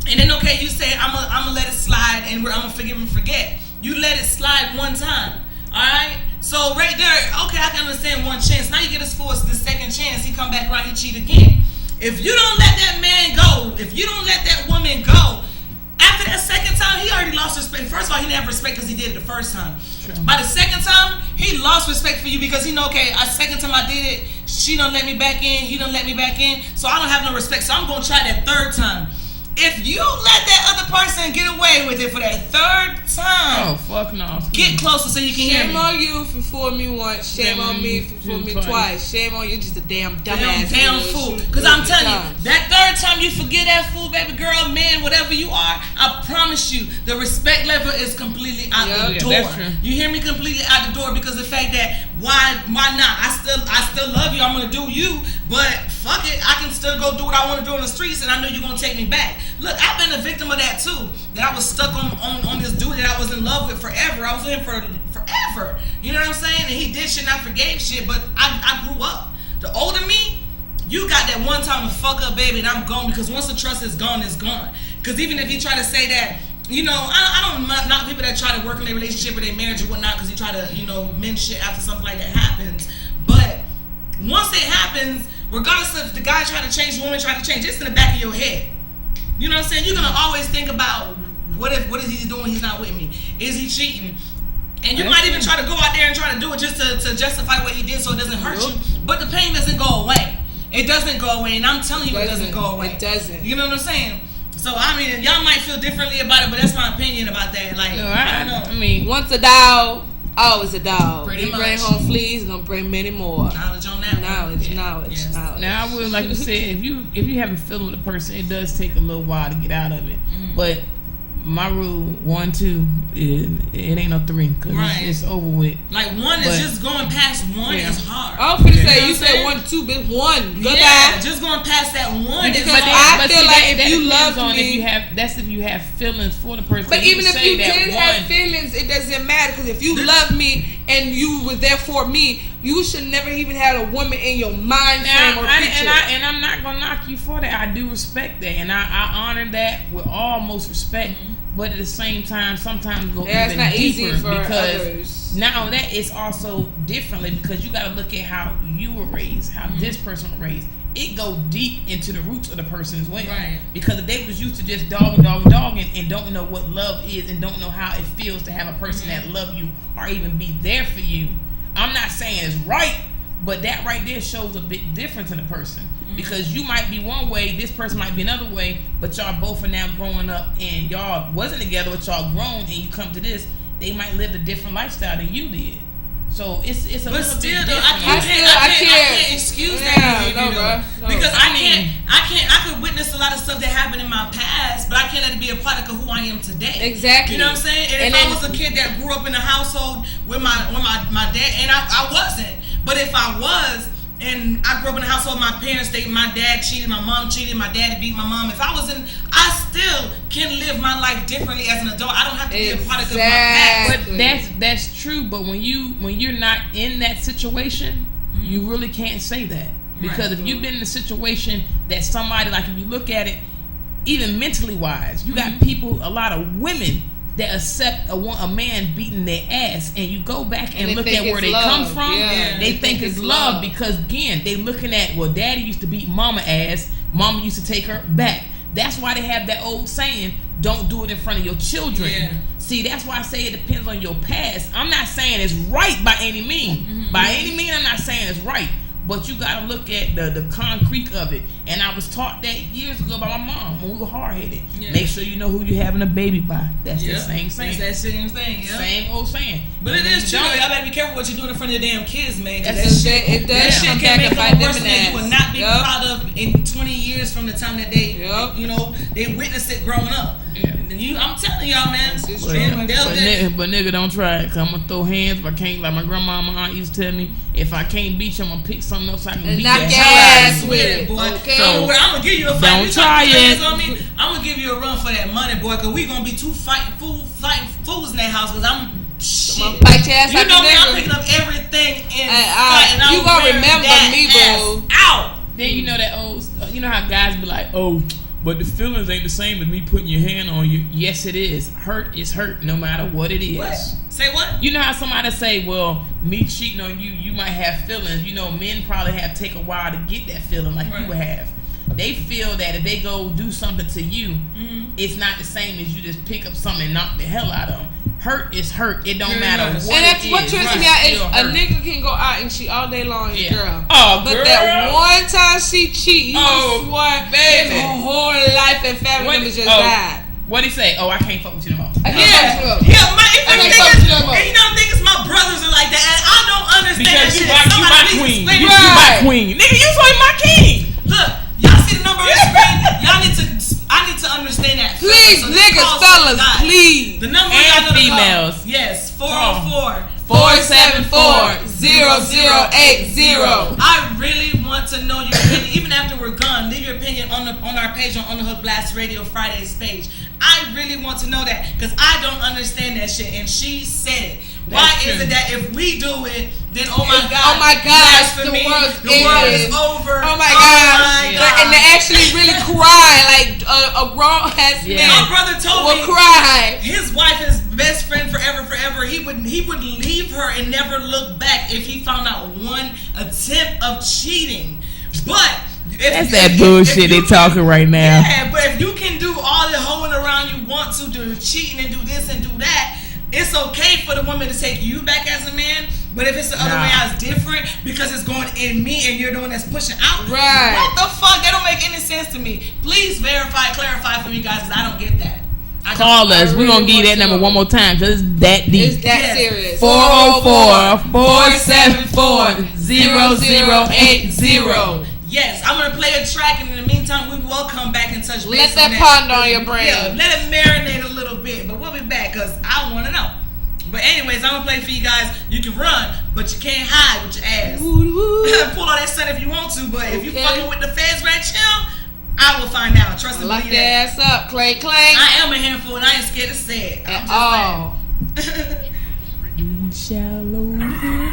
B: and then okay, you say I'm gonna let it slide and I'm gonna forgive and forget. You let it slide one time, all right? So right there, okay, I can understand one chance. Now you get us forced the second chance. He come back around, he cheat again. If you don't let that man go, if you don't let that woman go, after that second time, he already lost respect. First of all, he didn't have respect because he did it the first time. True. By the second time, he lost respect for you because he know, okay, a second time I did it, she don't let me back in, he don't let me back in, so I don't have no respect. So I'm gonna try that third time. If you let that other person get away with it for that third time,
D: oh fuck no!
B: Get closer so you can hear me.
C: Shame on you for fooling me once. Shame on me for fooling me twice. Shame on you, just a damn dumbass.
B: Damn fool. Because I'm telling you, that third time you forget that fool, baby girl, man, whatever you are, I promise you, the respect level is completely out the door. That's true. You hear me? Completely out the door because the fact that why not? I still love you. I'm gonna do you, but fuck it, I can still go do what I want to do in the streets, and I know you're gonna take me back. Look, I've been a victim of that too. That I was stuck on this dude that I was in love with forever. I was in for forever. You know what I'm saying? And he did shit and I forgave shit, but I grew up. The older me, you got that one time to fuck up, baby, and I'm gone because once the trust is gone, it's gone. Because even if you try to say that, I don't knock people that try to work in their relationship or their marriage or whatnot because you try to, mend shit after something like that happens. But once it happens, regardless if the guy trying to change, the woman trying to change, it's in the back of your head. You know what I'm saying? You're gonna always think about what is he doing? He's not with me. Is he cheating? And you might even try to go out there and try to do it just to justify what he did so it doesn't hurt you. But the pain doesn't go away. It doesn't go away, and I'm telling you, it doesn't go away.
C: It doesn't.
B: You know what I'm saying? So I mean, y'all might feel differently about it, but that's my opinion about that. Like, I don't know.
C: I mean, once a dog, always a dog.
B: Pretty much.
C: Bring home fleas, gonna bring many more.
B: Knowledge on that.
C: Knowledge.
D: Now I would, like you said, if you haven't feeling with a person, it does take a little while to get out of it. But my rule 1, 2, it ain't no 3 because it's over with.
B: Like 1 is just going past 1 is hard.
C: I was gonna say you said 1, 2, but 1. Goodbye.
B: Yeah, just going past that 1 is hard.
C: I feel like if you love me,
D: if you have feelings for the person.
C: But even if you did have feelings, it doesn't matter because if you love me and you were there for me, you should never even have a woman in your mind frame or picture.
D: And I'm not gonna knock you for that. I do respect that, and I honor that with all most respect. but at the same time, sometimes go
C: it's
D: even
C: not
D: deeper
C: easy for
D: because
C: others.
D: not only that, it's also differently because you got to look at how you were raised, how this person was raised. It go deep into the roots of the person as well.
B: Right.
D: Because if they was used to just dogging and don't know what love is and don't know how it feels to have a person that love you or even be there for you, I'm not saying it's right, but that right there shows a big difference in a person. Because you might be one way, this person might be another way, but y'all both are now growing up and y'all wasn't together, but y'all grown and you come to this, they might live a different lifestyle than you did. So it's a
B: but
D: little
B: still
D: bit
B: though,
D: different.
B: I can't excuse that behavior
C: bro. No.
B: because I could witness a lot of stuff that happened in my past, but I can't let it be a product of who I am today.
C: Exactly.
B: You know what I'm saying? And if I was a kid that grew up in a household with my dad, and I wasn't, but if I was, and I grew up in a household, my parents, my dad cheated, my mom cheated, my daddy beat my mom. If I I still can live my life differently as an adult. I don't have to be a product of my past.
D: But that's true. But when you're not in that situation, you really can't say that because if you've been in a situation that somebody, like if you look at it, even mentally wise, you got people, a lot of women that accept a man beating their ass, and you go back and look at where they come from.
C: Yeah,
D: they think it's love because again, they looking at, well, daddy used to beat mama ass, mama used to take her back. That's why they have that old saying, don't do it in front of your children. Yeah. See, that's why I say it depends on your past. I'm not saying it's right by any means. By any means, I'm not saying it's right. But you gotta look at the concrete of it. And I was taught that years ago by my mom when we were hard-headed. Yeah. Make sure you know who you're having a baby by. That's the same saying.
B: It's that same thing, yeah.
D: Same old saying.
B: But it is true. Y'all better be careful what you're doing in front of your damn kids, man.
C: That shit
B: can make them a person that you will not be proud of in 20 years from the time that they, they witnessed it growing up. Yeah. I'm telling y'all, man.
D: But nigga, don't try it. Cause I'm gonna throw hands if I can't. Like my grandma and my aunt used to tell me, if I can't beat you, I'm gonna pick something else I can beat
C: knock your ass with it, boy.
B: Okay. So I'm gonna give you a fight.
D: Don't try it.
B: I'm gonna give you a run for that money, boy. Cause we gonna be two fighting fools in that house. Cause I'm gonna
C: fight your ass.
B: You know me, I'm picking up everything and fighting.
C: You gonna remember me, bro?
B: Out.
D: Then you know that old. You know how guys be like, oh. But the feelings ain't the same as me putting your hand on you. Yes, it is. Hurt is hurt no matter what it is.
B: What? Say what?
D: You know how somebody say, well, me cheating on you, you might have feelings. You know, men probably have to take a while to get that feeling like you would have. They feel that if they go do something to you, it's not the same as you just pick up something and knock the hell out of them. Hurt is hurt. It don't matter what it is.
C: And that's what trips me out is a nigga can go out and cheat all day long, girl.
D: Oh,
C: but
D: girl.
C: that one time she cheat, you swear his whole life and family members just died.
D: What'd he say? Oh, I can't fuck with you no more.
B: And you know, niggas, my brothers are like that, and I don't understand
D: because
B: that shit.
D: You my queen. You my queen. Nigga, you like my king.
B: Look, y'all see the number on the screen? I need to understand that.
C: Please, so niggas, fellas, please.
B: The number
D: and females.
B: Yes, 404
C: 474-0080.
B: I really want to know your opinion. Even after we're gone, leave your opinion on our page on the Hood Blast Radio Fridayz page. I really want to know that because I don't understand that shit. And she said it. Why is it that if we do it, then oh my gosh,
C: the world
B: is over.
C: Oh my gosh. And they actually really cry like a grown ass man.
B: My brother told me
C: cry.
B: His wife is best friend forever. He would leave her and never look back if he found out one attempt of cheating. But
D: that's that bullshit they talking right now.
B: Yeah, but if you can do all the hoeing around you want to, do cheating and do this and do that, it's okay for the woman to take you back as a man. But if it's the other way out, it's different because it's going in me and you're the one that's pushing out.
C: Right.
B: What the fuck? That don't make any sense to me. Please clarify for me guys because I don't get that.
D: Call us. We're going to give you that number one more time because it's that deep.
C: It's that serious.
D: 404-474-0080.
B: Yes, I'm going to play a track, and in the meantime, we will come back and touch base.
C: Let that ponder on your brain.
B: Yeah, let it marinate a little bit, but we'll be back because I want to know. But anyways, I'm going to play for you guys. You can run, but you can't hide with your ass. Pull all that stuff if you want to, but if you fucking with the feds right chill, I will find out. Trust me.
C: Lock your ass up, clank, clank.
B: I am a handful, and I ain't scared to say it.
C: At all.
D: We shall overcome.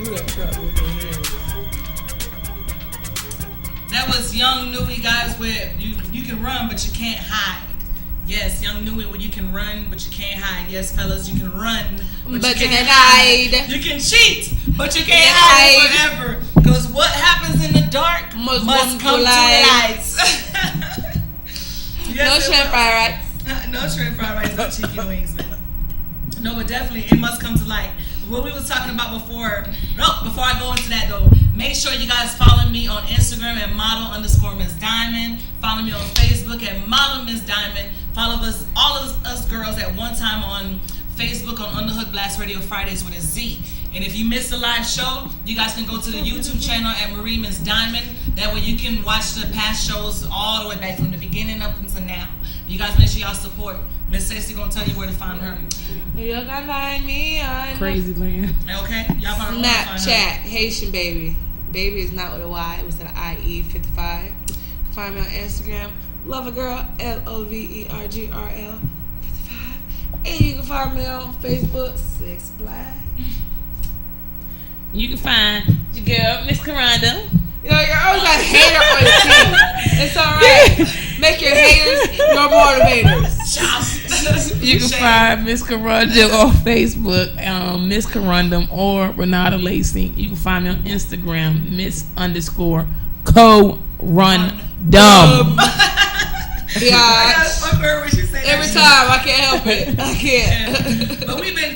C: through that truck with their hands.
B: That was Young Nui, guys, where you can run, but you can't hide. Yes, Young Nui, where you can run, but you can't hide. Yes, fellas, you can run, but you can't hide. You can cheat, but you can't hide forever. Because what happens in the dark must come to light.
C: No shrimp fried rice.
B: No shrimp fried rice, no chicken wings, man. No, but definitely, it must come to light. What we was talking about before I go into that though, make sure you guys follow me on Instagram at model_Miss Diamond. Follow me on Facebook at Model Miss Diamond. Follow us, all of us girls at one time on Facebook on Underhood Blast Radio Fridays with a Z. And if you missed the live show, you guys can go to the YouTube channel at Marie Miss Diamond. That way you can watch the past shows all the way back from the beginning up until now. You guys make sure y'all support. Miss Stacey gonna tell you where to find her.
C: You can find me on
D: Crazy Land.
B: Okay, y'all find
C: Snapchat, Haitian baby. Baby is not with a Y, it was an IE 55. You can find me on Instagram, Lovergirl, LOVERGRL 55. And you can find me on Facebook, Sex Black.
D: You can find your girl, Miss Coranda.
C: You know, you're always got a hater on your team. It's alright. Make your haters your motivators.
D: You can find Miss Corundum on Facebook, Miss Corundum or Renata Lacey. You can find me on Instagram, Miss_Co-Run-Dumb.
C: Yeah. Every time, I can't help it. I can't.
B: Yeah. But we've been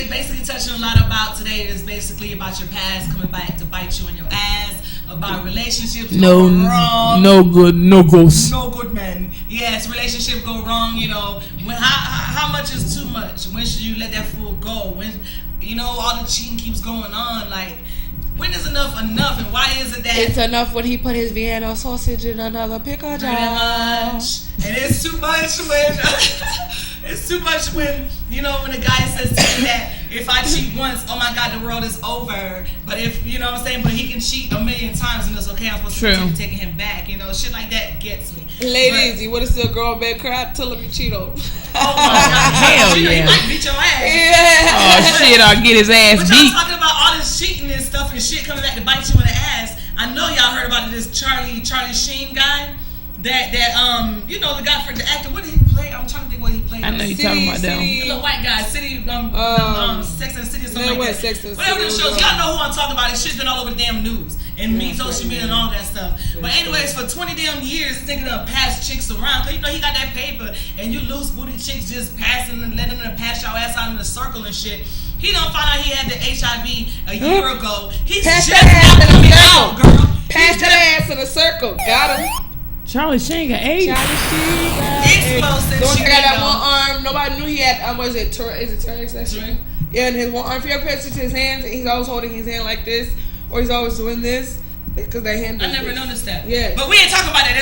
B: basically touching a lot about today. Is basically about your past coming back to bite you in your ass. About relationships going wrong.
D: No good, no ghost.
B: No good, man. Yes, relationship go wrong. You know, when how much is too much? When should you let that fool go? When all the cheating keeps going on, like. When is enough, and why is it that
C: it's enough when he put his Vienna sausage in another pickle jar?
B: And it's too much when when a guy says to me that if I cheat once, oh my God, the world is over. But if but he can cheat a million times and it's okay, I'm supposed to continue taking him back. Shit like that gets me.
C: Ladies, you want to see a girl bed crap? Tell him you cheat on.
B: Oh my God,
D: hell yeah!
B: He might beat your ass.
C: Yeah.
D: Oh shit! I'll get his ass
B: but
D: beat.
B: Y'all talking about all this cheating and stuff and shit coming back to bite you in the ass. I know y'all heard about this Charlie Sheen guy. That the guy for the actor. What did he play? I'm trying to think what he played.
D: I know you're talking about that one.
B: The little white guy, Sex and the City or something like that. Whatever the shows, y'all know who I'm talking about. This shit's been all over the damn news and social media and all that stuff. But anyways, for 20 damn years, this nigga done passed chicks around. Cause he got that paper, and you loose booty chicks just passing and letting them pass your ass out in a circle and shit. He done find out he had the HIV a year ago. He's
C: pass
B: just
C: that ass in a
B: out, girl.
C: Pass that ass in a circle. Got him.
D: Charlie Sheen got AIDS.
B: Explosive.
C: The one that got that one arm, nobody knew he had. Is it Tourette's? Right. Yeah, and his one arm. If you ever pay attention to his hands, he's always holding his hand like this, or he's always doing this because that hand.
B: I never noticed that.
C: Yeah,
B: but we ain't talking about that.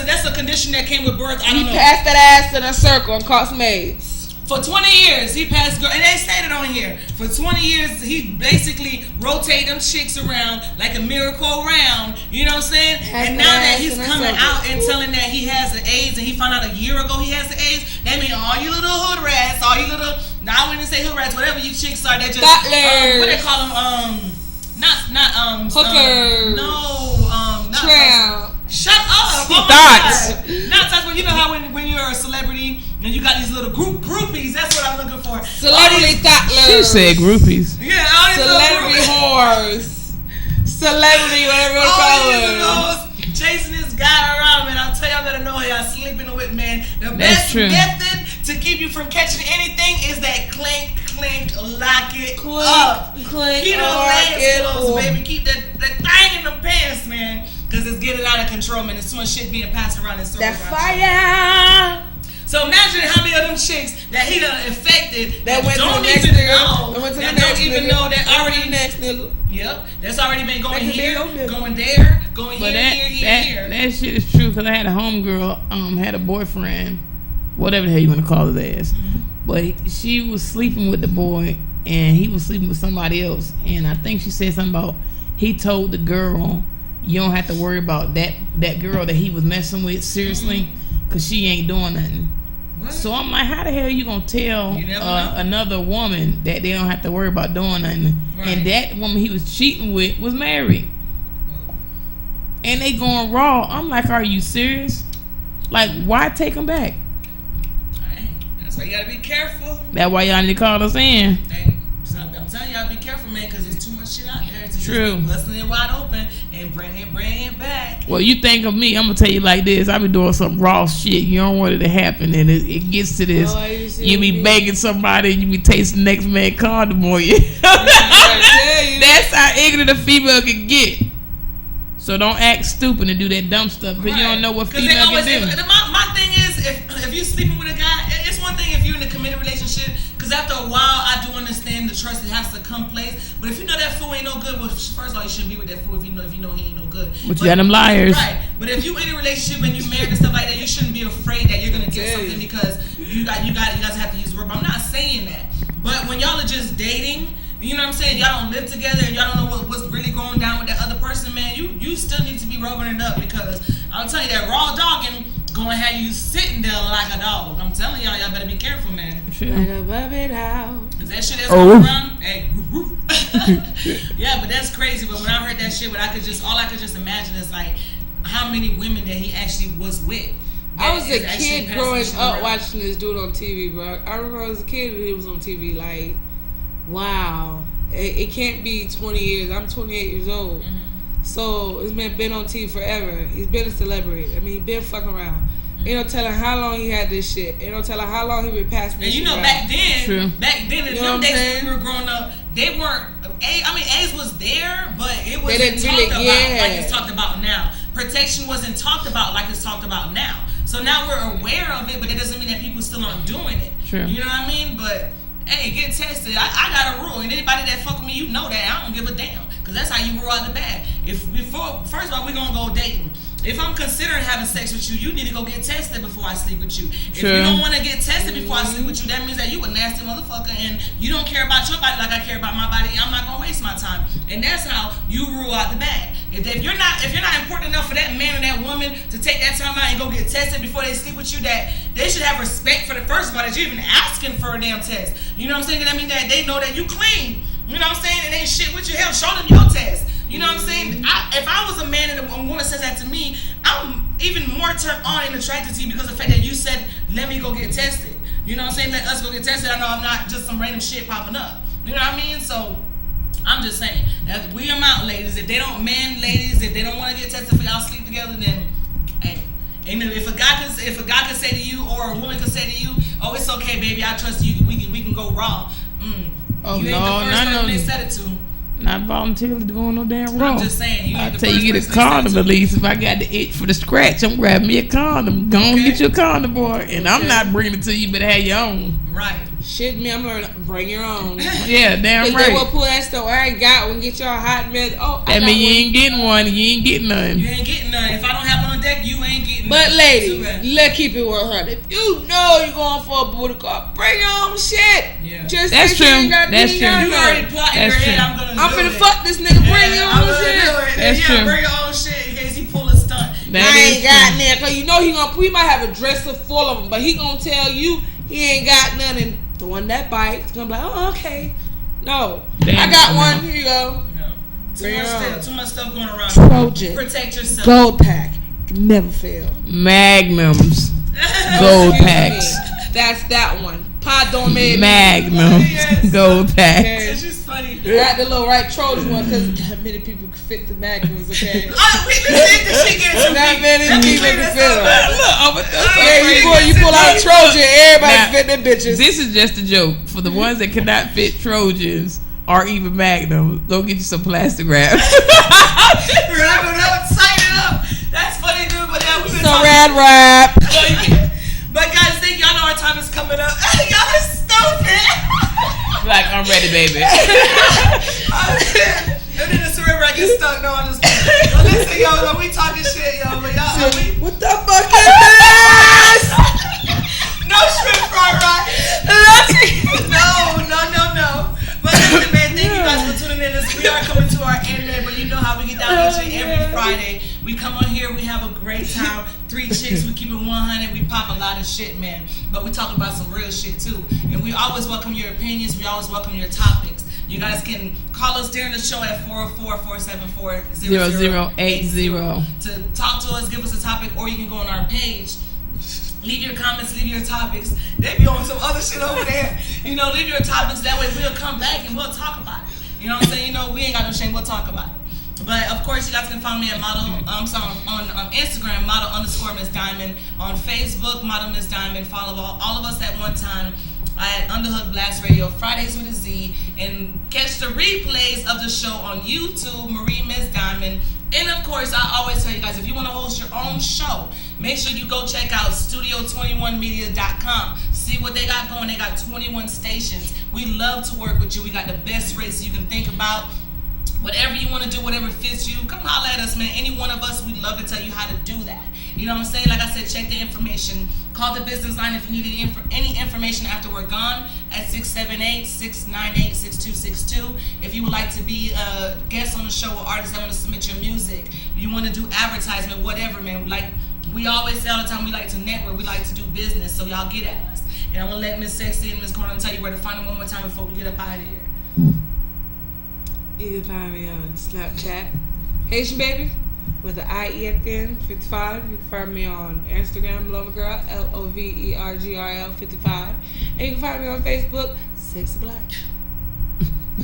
B: That's a condition that came with birth. I don't know.
C: He passed that ass in a circle and caught some AIDS.
B: For 20 years, he passed, and they stated on here, for 20 years, he basically rotated them chicks around like a miracle round, you know what I'm saying? And now that he's coming out and telling that he has the AIDS, and he found out a year ago he has the AIDS, that means all you little hood rats, all you little, I wouldn't say hood rats, whatever you chicks are, that just, what they call them,
C: hookers.
B: Not
C: tramp.
B: Shut up! Oh my God. Not talking. You know how when you're a celebrity and you got these little groupies. That's what I'm looking for.
C: Celebrity thottlers.
D: She said groupies.
B: Yeah, all these
C: celebrity whores. Celebrity, whatever you call it.
B: Chasing this guy around, man. I'll tell y'all better know y'all sleeping with, man. The best method to keep you from catching anything is that clink, lock it up.
C: Clink,
B: keep those legs closed, baby. Keep that thing in the pants, man. Because it's getting out of control, man. There's too much shit being passed around in circles.
C: That fire.
B: So imagine how many of them chicks that he done infected
C: that went
B: don't
C: to the next
B: even
C: nigga.
B: know. That don't even know that already
C: next nigga.
B: Yep. That's already been going here, going there, going here.
D: That shit is true because I had a homegirl, had a boyfriend, whatever the hell you want to call his ass. Mm-hmm. But she was sleeping with the boy and he was sleeping with somebody else. And I think she said something about he told the girl, you don't have to worry about that girl that he was messing with seriously because she ain't doing nothing.
B: What?
D: So I'm like, how the hell you gonna tell another woman that they don't have to worry about doing nothing? Right. And that woman he was cheating with was married. And they going raw. I'm like, are you serious? Like, why take them back?
B: That's why you gotta be careful.
D: That's why y'all need to call us in.
B: Hey, I'm telling y'all, be careful, man, because there's too much shit out there to
D: True.
B: Just be busting it wide open and bring it back.
D: Well, you think of me, I'm gonna tell you like this. I be doing some raw shit. You don't want it to happen, and it gets to this. You be begging somebody, and you be tasting next man condom on you. That's how ignorant a female can get. So don't act stupid and do that dumb stuff because you don't know what female can do.
B: My thing is, if you sleeping with a guy, it's one thing if you're in a committed relationship. Because after a while, I do understand the trust that has to come place. But if you know that fool ain't no good, well, first of all, you shouldn't be with that fool if you know he ain't no good.
D: But you got them liars,
B: right? But if you in a relationship and you married and stuff like that, you shouldn't be afraid that you're gonna get something because you guys have to use the word. I'm not saying that. But when y'all are just dating. You know what I'm saying? Y'all don't live together and y'all don't know what's really going down with that other person, man. You still need to be rubbing it up because I'm telling you that raw dogging gonna have you sitting there like a dog. I'm telling y'all better be careful, man.
C: Better rub it out.
B: Cause that shit that's going around, hey, yeah, but that's crazy. But when I heard that shit, all I could just imagine is like how many women that he actually was with.
C: I was a kid growing up watching this dude on TV, bro. I remember as a kid when he was on TV, like. Wow, it can't be 20 years. I'm 28 years old. Mm-hmm. So this man been on TV forever. He's been a celebrity. I mean, he been fucking around. Mm-hmm. Ain't no telling how long he had this shit. Ain't no telling how long he been passing this shit.
B: And you know, back then, in them days when we were growing up, they weren't. AIDS was there, but it wasn't talked about like it's talked about now. Protection wasn't talked about like it's talked about now. So now we're aware of it, but that doesn't mean that people still aren't doing it.
D: True.
B: You know what I mean? But hey, get tested. I got a rule, and anybody that fuck with me, you know that I don't give a damn, cause that's how you rule out the bag. First of all, we gonna go dating. If I'm considering having sex with you need to go get tested before I sleep with you.
D: True.
B: If you don't want to get tested before I sleep with you, that means that you a nasty motherfucker, and you don't care about your body like I care about my body. I'm not gonna waste my time, and that's how you rule out the bag. If you're not important enough for that man or that woman to take that time out and go get tested before they sleep with you, that they should have respect for the first of all that you're even asking for a damn test. You know what I'm saying? That means that they know that you clean. You know what I'm saying? And ain't shit with your hell. Show them your test. You know what I'm saying? If I was a man and a woman says that to me, I'm even more turned on and attracted to you because of the fact that you said, let me go get tested. You know what I'm saying? Let us go get tested. I know I'm not just some random shit popping up. You know what I mean? So I'm just saying that we are mountain ladies. If they don't, ladies, if they don't want to get tested for y'all sleep together, then hey. And if a guy can say to you or a woman can say to you, oh, it's okay, baby, I trust you. We can go raw.
D: Oh,
B: you ain't the first person they said it to.
D: Not voluntarily going no damn wrong.
B: I'm just saying.
D: I tell you, get a condom at least. If I got the itch for the scratch, I'm grabbing me a condom. Go on, get your condom, boy. And I'm not bringing it to you, but have your own.
B: Right.
C: Shit, me, I'm learning. Bring your own.
D: Yeah, damn right.
C: They will pull that stuff. I ain't got one. Get your hot mess. Oh,
D: that mean you ain't getting one. You ain't getting none.
B: You ain't getting none. If I don't have one on deck, you ain't getting
C: but
B: none.
C: But ladies, let's keep it 100. If you know you're going for a booty call, bring your own shit.
B: Yeah.
C: Just
D: that's true. That's true.
B: You already plotting your head.
C: I'm finna fuck this nigga. Bring your own shit.
D: That's true.
B: Bring your own shit in case he pull a stunt.
C: I ain't got none. Cause you know he might have a dresser full of them, but he gonna tell you he ain't got none. And the one that bites gonna be like, oh, okay. No, I got one. Here you go.
B: No. Too much stuff going around.
C: Trojan.
B: Protect yourself.
C: Gold pack. Never fail.
D: Magnums. Gold packs.
C: That's that one. Pardon me.
D: Magnums.
B: Yes.
D: Gold packs.
B: It's just funny.
C: I got the little right Trojan one because many people can fit the Magnums, okay?
B: Not
C: many people can fit them.
D: Look,
C: you pull out a Trojan, everybody can fit them bitches.
D: This is just a joke. For the ones that cannot fit Trojans or even Magnum, go get you some plastic wrap.
B: That's funny, dude. But yeah,
C: some red wrap.
B: But guys, thank y'all know our time is coming up. Y'all are stupid.
D: Like, I'm ready, baby.
B: And then it's river, I get stuck. No, I'm just kidding. Listen, yo, we talking shit, yo. But y'all,
C: what the fuck is this?
B: No shrimp fry, right? No. But listen, man, thank you guys for tuning in. We are coming to our end, man. But you know how we get down each and every Friday. We come on here, we have a great time. 3 chicks, we keep it 100. We pop a lot of shit, man. But we talk about some real shit too. And we always welcome your opinions. We always welcome your topics. You guys can call us during the show at 404-474-0080 to talk to us, give us a topic, or you can go on our page. Leave your comments, leave your topics. They be on some other shit over there. You know, leave your topics. That way we'll come back and we'll talk about it. You know what I'm saying? You know, we ain't got no shame. We'll talk about it. But of course, you guys can find me at on Instagram, model_Miss Diamond. On Facebook, Model Miss Diamond. Follow all of us at one time at Underhood Blast Radio, Fridayz with a Z. And catch the replays of the show on YouTube, Marie Miss Diamond. And of course, I always tell you guys, if you want to host your own show, make sure you go check out studio21media.com. See what they got going. They got 21 stations. We love to work with you. We got the best rates you can think about. Whatever you want to do, whatever fits you, come holler at us, man. Any one of us, we'd love to tell you how to do that. You know what I'm saying? Like I said, check the information. Call the business line if you need any information after we're gone at 678-698-6262. If you would like to be a guest on the show or artist that want to submit your music, you want to do advertisement, whatever, man. Like we always say all the time, we like to network, we like to do business, so y'all get at us. And I'm going to let Miss Sexy and Miss Corner tell you where to find them one more time before we get up out of here.
C: You can find me on Snapchat, Haitian Baby, with the IE at the end, 55. You can find me on Instagram, Lovergirl, LOVERGRL 55. And you can find me on Facebook, Sexy Black.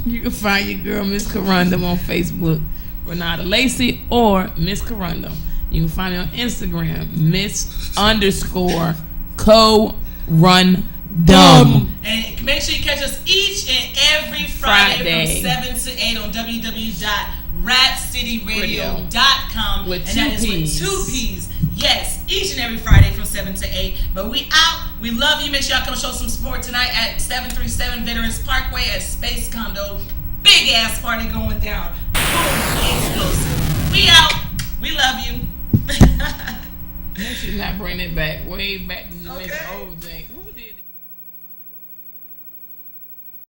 D: You can find your girl, Miss Corundum, on Facebook, Renata Lacey, or Miss Corundum. You can find me on Instagram, Miss_Co-Run Dumb.
B: And make sure you catch us each and every Friday. From 7 to 8 on www.rapcityradio.com.
D: With
B: and that is with 2 P's. Yes, each and every Friday from 7 to 8. But we out. We love you. Make sure y'all come show some support tonight at 737 Veterans Parkway at Space Condo. Big ass party going down. Boom, explosive. We out. We love you.
D: You should not bring it back. Way back to the old thing.